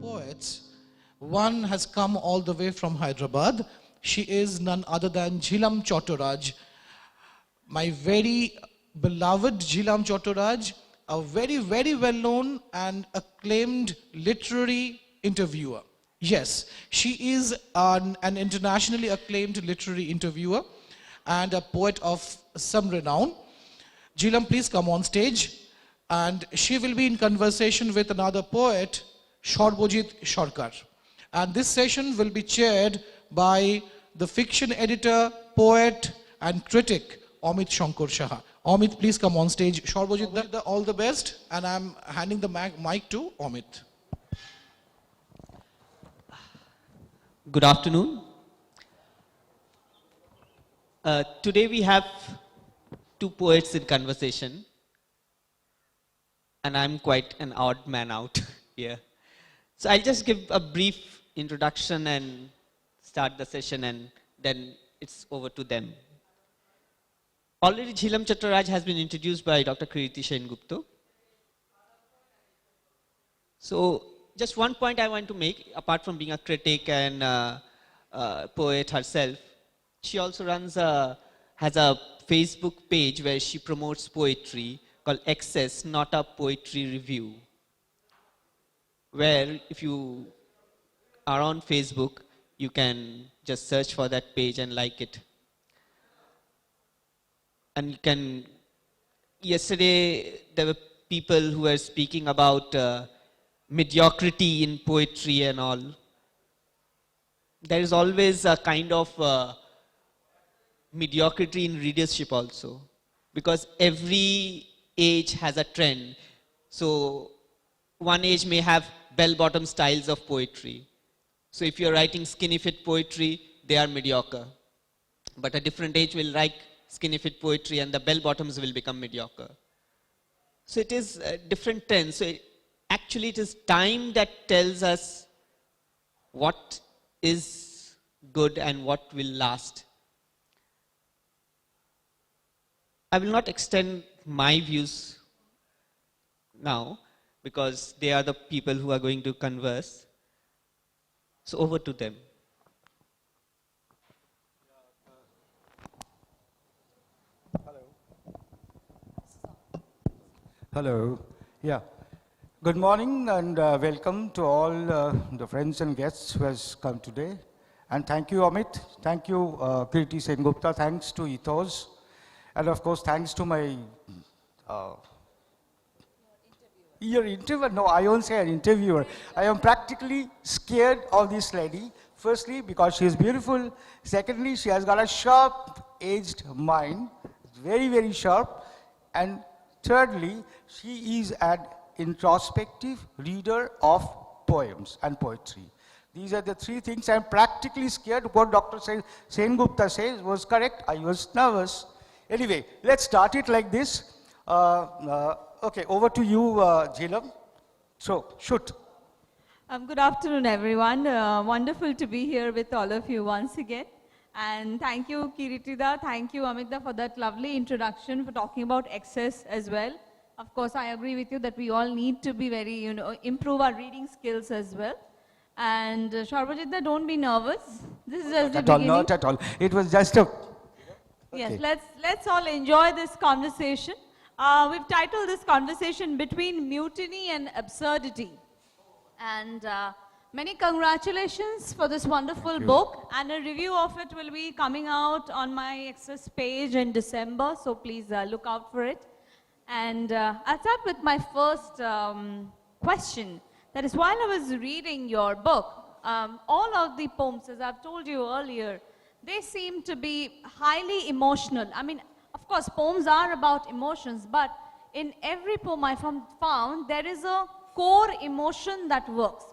poets. One has come all the way from Hyderabad. She is none other than Jhelam C, my very beloved Jhelam C, a very, very well-known and acclaimed literary interviewer. Yes, she is an internationally acclaimed literary interviewer and a poet of some renown. Jhelam, please come on stage. And she will be in conversation with another poet, Sarbajit Sarkar. And this session will be chaired by the fiction editor, poet, and critic, Amit Shankar Shaha. Amit, please come on stage. Sarbajit, all the best. And I'm handing the mic to Amit. Good afternoon. Today we have two poets in conversation. And I'm quite an odd man out here. So I'll just give a brief introduction and start the session, and then it's over to them. Already Jhelam C has been introduced by Dr. Kriti Sengupta. So just one point I want to make, apart from being a critic and poet herself, she also has a Facebook page where she promotes poetry called Access, Not a Poetry Review, where if you are on Facebook, you can just search for that page and like it. And you can, yesterday there were people who were speaking about mediocrity in poetry and all. There is always a kind of mediocrity in readership also, because every age has a trend. So one age may have bell-bottom styles of poetry. So if you're writing skinny fit poetry, they are mediocre. But a different age will like skinny fit poetry and the bell-bottoms will become mediocre. So it is a different trend. So actually it is time that tells us what is good and what will last. I will not extend my views now, because they are the people who are going to converse. So over to them. Hello. Yeah. Good morning and welcome to all the friends and guests who has come today. And thank you, Amit. Thank you, Kriti Sengupta. Thanks to Ethos. And of course, thanks to my your interviewer? No, I won't say an interviewer. I am practically scared of this lady. Firstly, because she is beautiful. Secondly, she has got a sharp-edged mind. Very, very sharp. And thirdly, she is an introspective reader of poems and poetry. These are the three things. I'm practically scared. What Dr. Sengupta says was correct. I was nervous. Anyway, let's start it like this. Okay, over to you, Jhelam. So, shoot. Good afternoon, everyone. Wonderful to be here with all of you once again. And thank you, Kiritida. Thank you, Amita, for that lovely introduction, for talking about excess as well. Of course, I agree with you that we all need to be very, improve our reading skills as well. And Sarbajit, don't be nervous. This is just the beginning. Not at all. It was just a... Yes, okay. let's all enjoy this conversation. We've titled this conversation Between Mutiny and Absurdity. And many congratulations for this wonderful book. And a review of it will be coming out on my Access page in December. So please look out for it. And I'll start with my first question. That is, while I was reading your book, all of the poems, as I've told you earlier, they seem to be highly emotional. I mean, of course, poems are about emotions, but in every poem I found, there is a core emotion that works.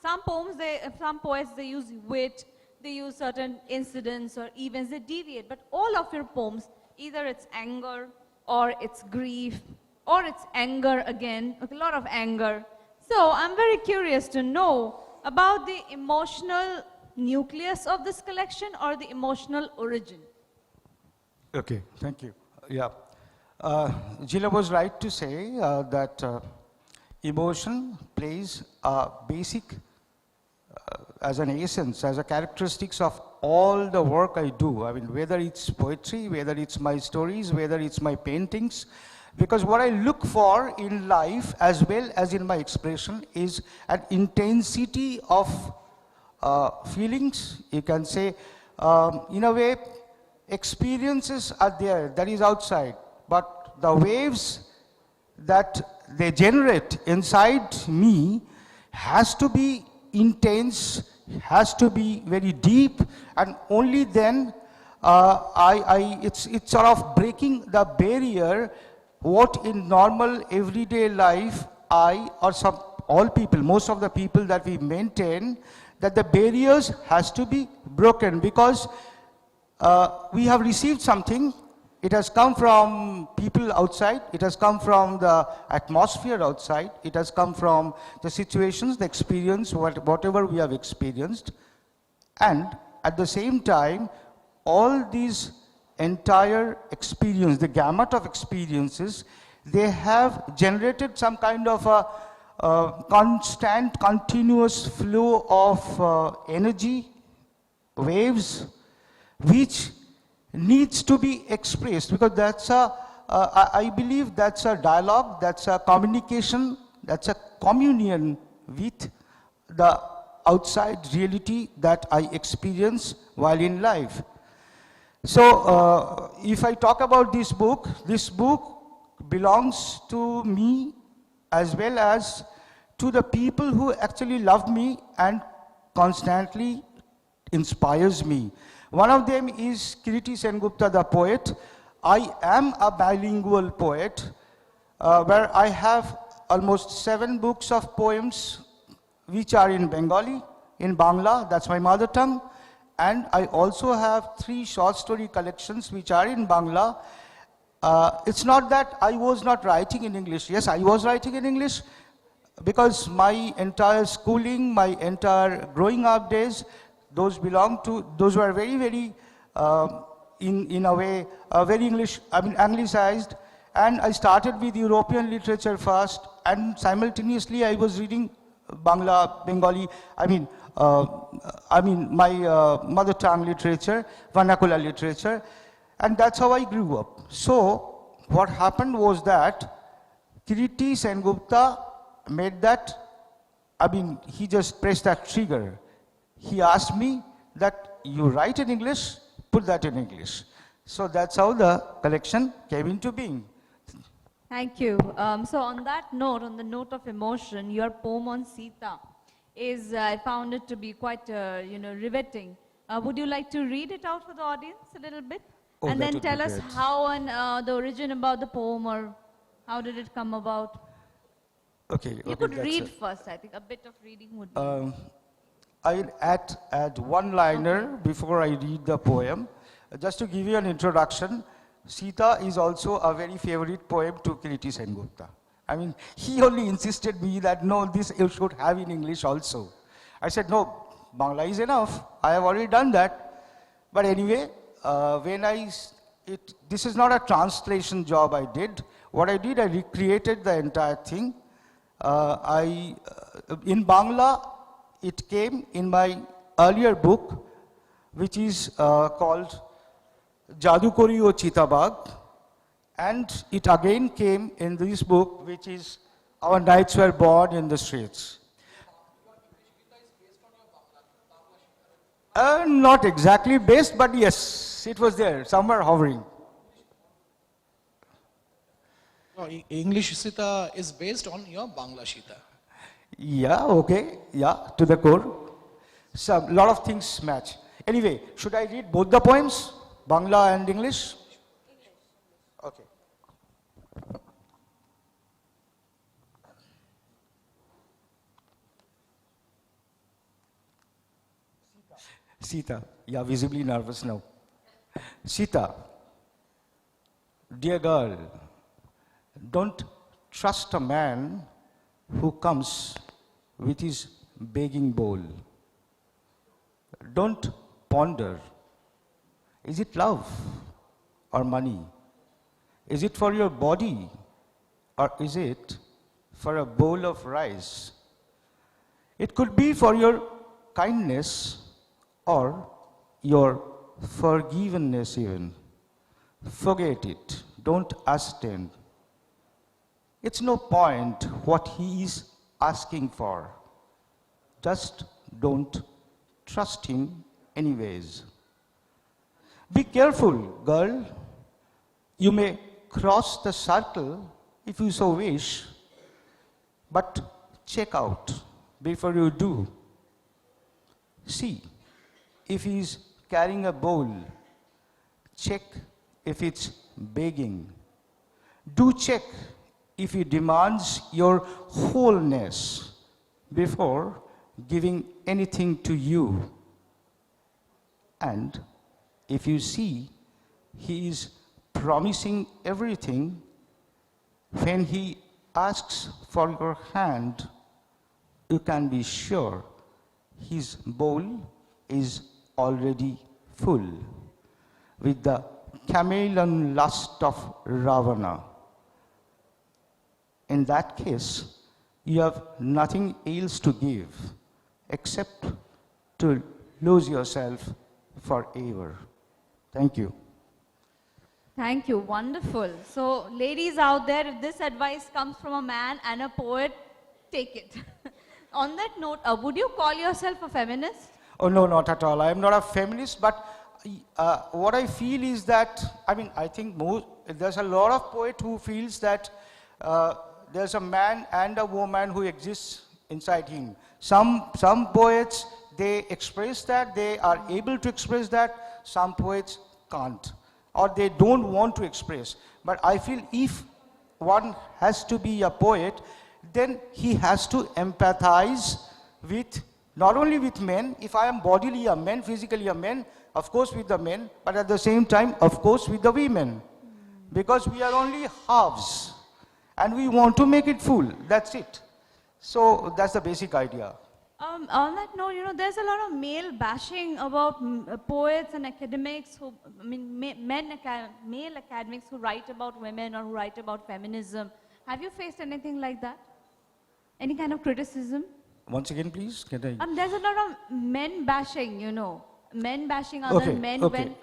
Some poems, some poets, they use wit, they use certain incidents or events, they deviate. But all of your poems, either it's anger, or it's grief, or it's anger again, a lot of anger. So I'm very curious to know about the emotional nucleus of this collection or the emotional origin. Okay, thank you. Yeah. Jhelam was right to say that Emotion plays a basic, as an essence, as a characteristics of all the work I do. I mean, whether it's poetry, whether it's my stories, whether it's my paintings, because what I look for in life as well as in my expression is an intensity of feelings, you can say. In a way, experiences are there, that is outside, but the waves that they generate inside me has to be intense, has to be very deep, and only then it's sort of breaking the barrier what in normal everyday life all people, most of the people that we maintain, that the barriers has to be broken, because we have received something. It has come from people outside, it has come from the atmosphere outside, it has come from the situations, the experience, whatever we have experienced. And at the same time, all these entire experience, the gamut of experiences, they have generated some kind of a constant, continuous flow of energy, waves, which needs to be expressed, because that's I believe that's a dialogue, that's a communication, that's a communion with the outside reality that I experience while in life. So if I talk about this book belongs to me as well as to the people who actually love me and constantly inspires me. One of them is Kirti Sengupta, the poet. I am a bilingual poet, where I have almost 7 books of poems which are in Bengali, in Bangla, that's my mother tongue, and I also have 3 short story collections which are in Bangla. It's not that I was not writing in English. Yes, I was writing in English, because my entire schooling, my entire growing up days, those were very, very, in a way, very anglicized. And I started with European literature first, and simultaneously I was reading Bengali, my mother tongue literature, vernacular literature, and that's how I grew up. So what happened was that Kirti Sengupta made that, he just pressed that trigger. He asked me that you write in English, put that in English. So that's how the collection came into being. Thank you. So on that note, on the note of emotion, your poem on Sita is, I found it to be quite, riveting. Would you like to read it out for the audience a little bit? Oh, and that then would be tell us great. how and the origin about the poem, or how did it come about? Okay. You could read first, I think. A bit of reading would be. I'll add one-liner before I read the poem. Just to give you an introduction, Sita is also a very favorite poem to Kirti Sengupta. He only insisted me that, no, this you should have in English also. I said, no, Bangla is enough. I have already done that. But anyway, this is not a translation job I did. What I did, I recreated the entire thing. In Bangla, it came in my earlier book, which is called Jadu Kori O Chitabag, and it again came in this book, which is Our Nights Were Born in the Streets. Not exactly based, but yes, it was there, somewhere hovering. English Sita is based on your Bangla Sita. Yeah, okay, yeah, to the core. So, a lot of things match. Anyway, should I read both the poems, Bangla and English? Okay. Sita, yeah, visibly nervous now. Sita, dear girl, don't trust a man who comes with his begging bowl. Don't ponder, is it love or money? Is it for your body or is it for a bowl of rice. It could be for your kindness or your forgiveness even. Forget it. Don't ascertain. It's no point what he is asking for. Just don't trust him anyways. Be careful, girl. You may cross the circle if you so wish, but check out before you do. See if he is carrying a bowl. Check if it's begging. Do check if he demands your wholeness before giving anything to you. And if you see he is promising everything, when he asks for your hand, you can be sure his bowl is already full with the chameleon lust of Ravana. In that case, you have nothing else to give except to lose yourself forever. Thank you. Thank you. Wonderful. So, ladies out there, if this advice comes from a man and a poet, take it. On that note, would you call yourself a feminist? Oh, no, not at all. I am not a feminist, but what I feel is that, I think there's a lot of poet who feels that there's a man and a woman who exists inside him. Some poets, they express that, they are able to express that. Some poets can't, or they don't want to express. But I feel if one has to be a poet, then he has to empathize with, not only with men. If I am bodily a man, physically a man, of course with the men, but at the same time, of course, with the women. Because we are only halves, and we want to make it full. That's it. So that's the basic idea. On that note, there's a lot of male bashing about poets and academics who, male academics who write about women or who write about feminism. Have you faced anything like that? Any kind of criticism? Once again, please. Can I? There's a lot of men bashing, men bashing other men when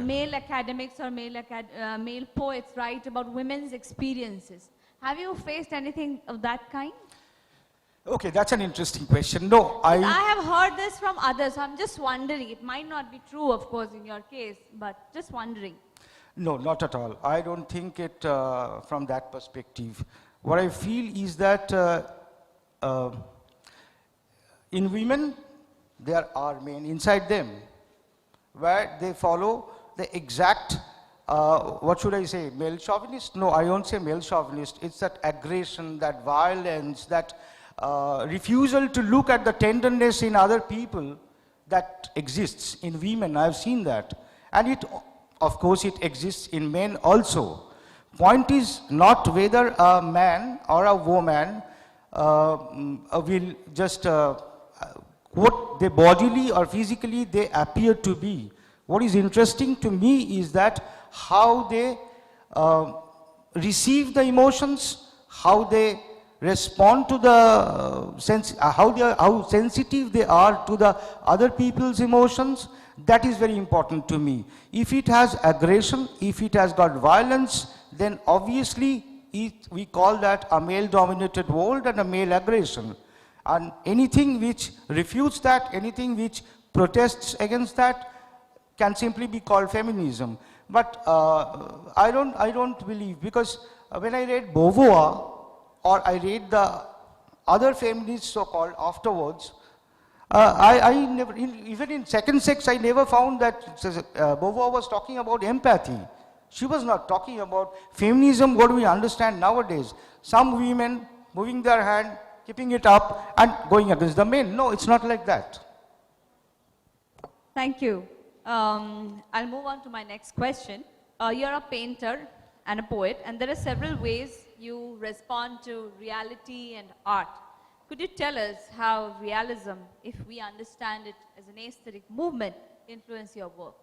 male academics or male poets write about women's experiences. Have you faced anything of that kind? Okay, that's an interesting question. No, I have heard this from others. So I'm just wondering. It might not be true, of course, in your case, but just wondering. No, not at all. I don't think it from that perspective. What I feel is that in women, there are men inside them where they follow the exact, what should I say, male chauvinist? No, I won't say male chauvinist. It's that aggression, that violence, that refusal to look at the tenderness in other people that exists in women. I've seen that. And it, of course, it exists in men also. Point is not whether a man or a woman will just what they bodily or physically they appear to be. What is interesting to me is that how they receive the emotions, how they respond to the how sensitive they are to the other people's emotions. That is very important to me. If it has aggression, if it has got violence, then obviously we call that a male-dominated world and a male aggression. And anything which refutes that, anything which protests against that, can simply be called feminism. But I don't believe, because when I read Beauvoir, or I read the other feminists so-called afterwards, I never, even in second sex, I never found that Beauvoir was talking about empathy. She was not talking about feminism, what do we understand nowadays. Some women moving their hand, keeping it up and going against the men. No, it's not like that. Thank you. I'll move on to my next question. You're a painter and a poet, and there are several ways you respond to reality and art. Could you tell us how realism, if we understand it as an aesthetic movement, influence your work?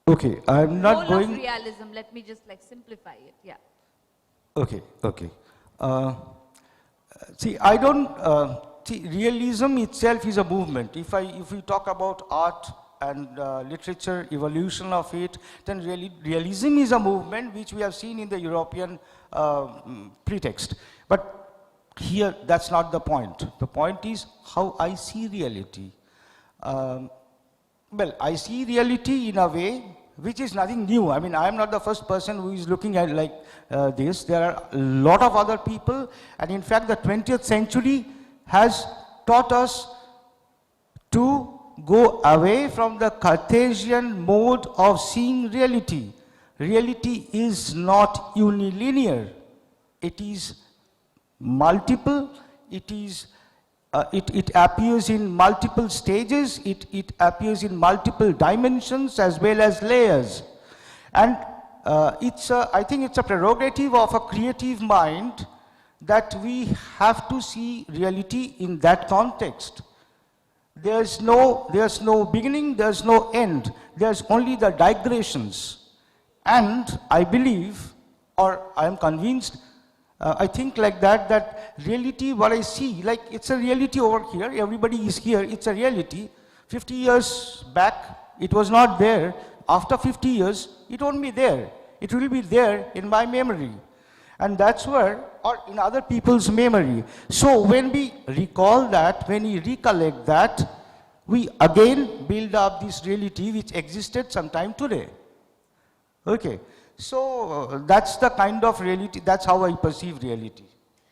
Okay, I'm not Role going... of realism, let me just simplify it, yeah. Okay. See, I don't, see, realism itself is a movement. If we talk about art and literature, evolution of it, then realism is a movement which we have seen in the European pretext. But here, that's not the point. The point is how I see reality. Well, I see reality in a way which is nothing new. I mean, I am not the first person who is looking at like this. There are a lot of other people, and in fact, the 20th century has taught us to go away from the Cartesian mode of seeing reality. Reality is not unilinear. It is multiple. It is it appears in multiple stages, it appears in multiple dimensions as well as layers. And I think it's a prerogative of a creative mind that we have to see reality in that context. There's no beginning, there's no end, there's only the digressions. And I believe, or I am convinced, I think like that reality, what I see, like it's a reality over here, everybody is here, it's a reality. 50 years back, it was not there. After 50 years, it won't be there. It will be there in my memory. And that's where, or in other people's memory. So when we recall that, when we recollect that, we again build up this reality which existed sometime today. Okay. So that's the kind of reality, that's how I perceive reality.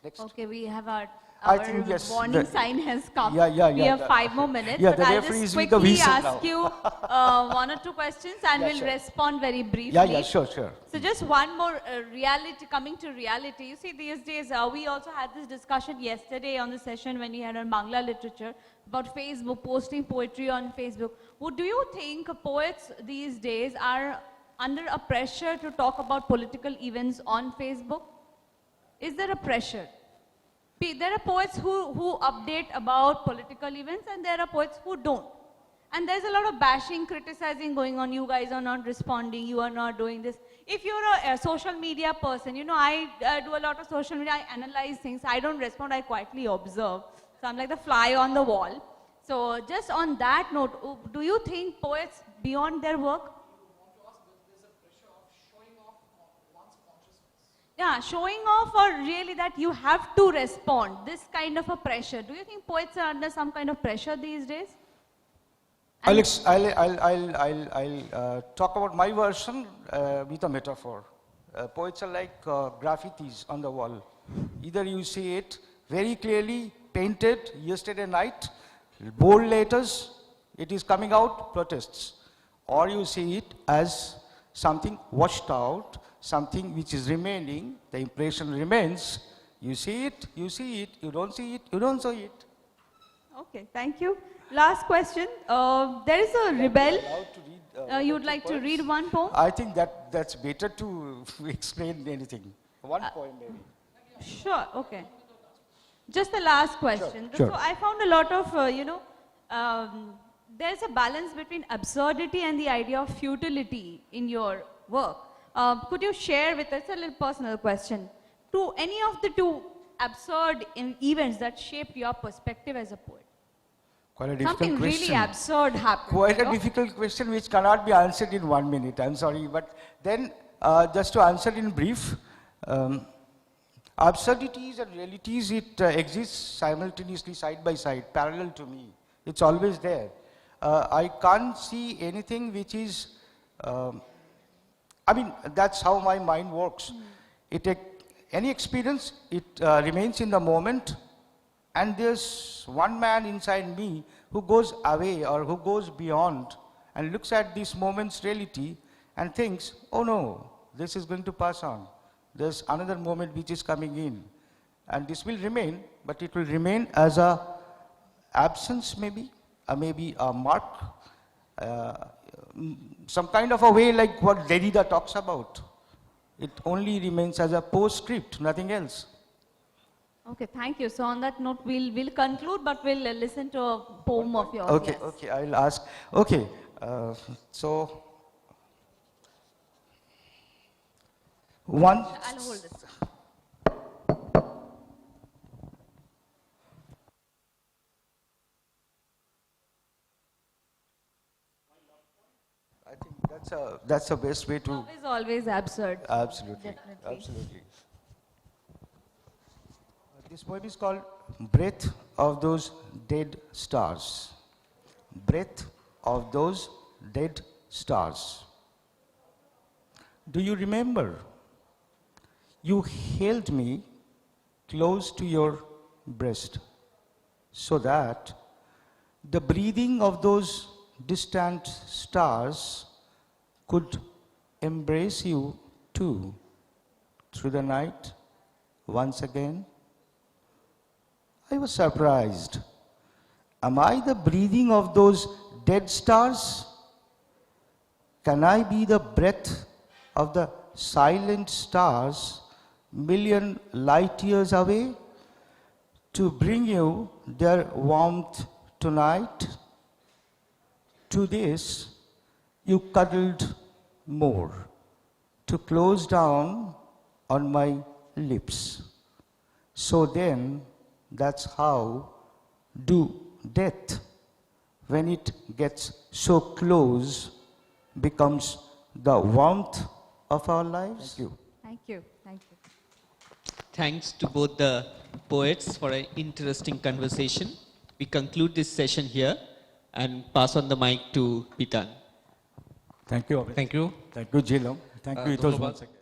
Next. Okay, we have our think, yes, warning sign has come. Yeah, we have 5 more minutes, yeah, but the I'll referee just is with the quickly whistle ask now. you 1 or 2 questions and Yeah, we'll sure. respond very briefly. Yeah, sure. So just one more reality, coming to reality. You see, these days, we also had this discussion yesterday on the session when we had on Bangla literature about Facebook, posting poetry on Facebook. Do you think poets these days are under a pressure to talk about political events on Facebook? Is there a pressure? There are poets who update about political events and there are poets who don't. And there's a lot of bashing, criticizing going on. You guys are not responding, you are not doing this. If you're a social media person, you know, I do a lot of social media, I analyze things, I don't respond, I quietly observe. So I'm like the fly on the wall. So just on that note, do you think poets beyond their work? Yeah, showing off, or really that you have to respond, this kind of a pressure. Do you think poets are under some kind of pressure these days? I'll talk about my version with a metaphor. Poets are like graffitis on the wall. Either you see it very clearly painted yesterday night, bold letters, it is coming out, protests. Or you see it as something washed out, something which is remaining, the impression remains. You see it, you don't see it, you don't see it. Okay, thank you. Last question. There is a rebel. You would like to read one poem? I think that's better to explain anything. One poem maybe. Sure, okay. Just the last question. Sure. So I found a lot of, there's a balance between absurdity and the idea of futility in your work. Could you share with us, a little personal question, to any of the 2 absurd events that shaped your perspective as a poet? Quite a difficult Something question. really absurd happened. Quite you a know? difficult question which cannot be answered in 1 minute, I'm sorry. But then, just to answer in brief, absurdities and realities, it exists simultaneously, side by side, parallel to me. It's always there. I can't see anything which is, I mean, that's how my mind works. Any experience, it remains in the moment, and there's one man inside me who goes away or who goes beyond and looks at this moment's reality and thinks, oh no, this is going to pass on. There's another moment which is coming in. And this will remain, but it will remain as a absence maybe a mark, some kind of a way like what Derrida talks about. It only remains as a postscript, nothing else. Okay, thank you. So on that note, we'll conclude, but we'll listen to a poem of yours. Okay, yes. okay, I'll ask. Okay, so I'll hold this. That's the best way to. Love is always absurd. Absolutely. Definitely. Absolutely. This poem is called Breath of Those Dead Stars. Breath of Those Dead Stars. Do you remember? You held me close to your breast so that the breathing of those distant stars could embrace you too through the night once again. I was surprised. Am I the breathing of those dead stars? Can I be the breath of the silent stars million light years away to bring you their warmth tonight? To this, you cuddled more, to close down on my lips. So then, that's how do death, when it gets so close, becomes the warmth of our lives. Thank you. Thank you. Thank you. Thanks to both the poets for an interesting conversation. We conclude this session here and pass on the mic to Pitan. Thank you. Thank you. Thank you, Jhelam. Thank you, Ethos, Dhanyabad. once again.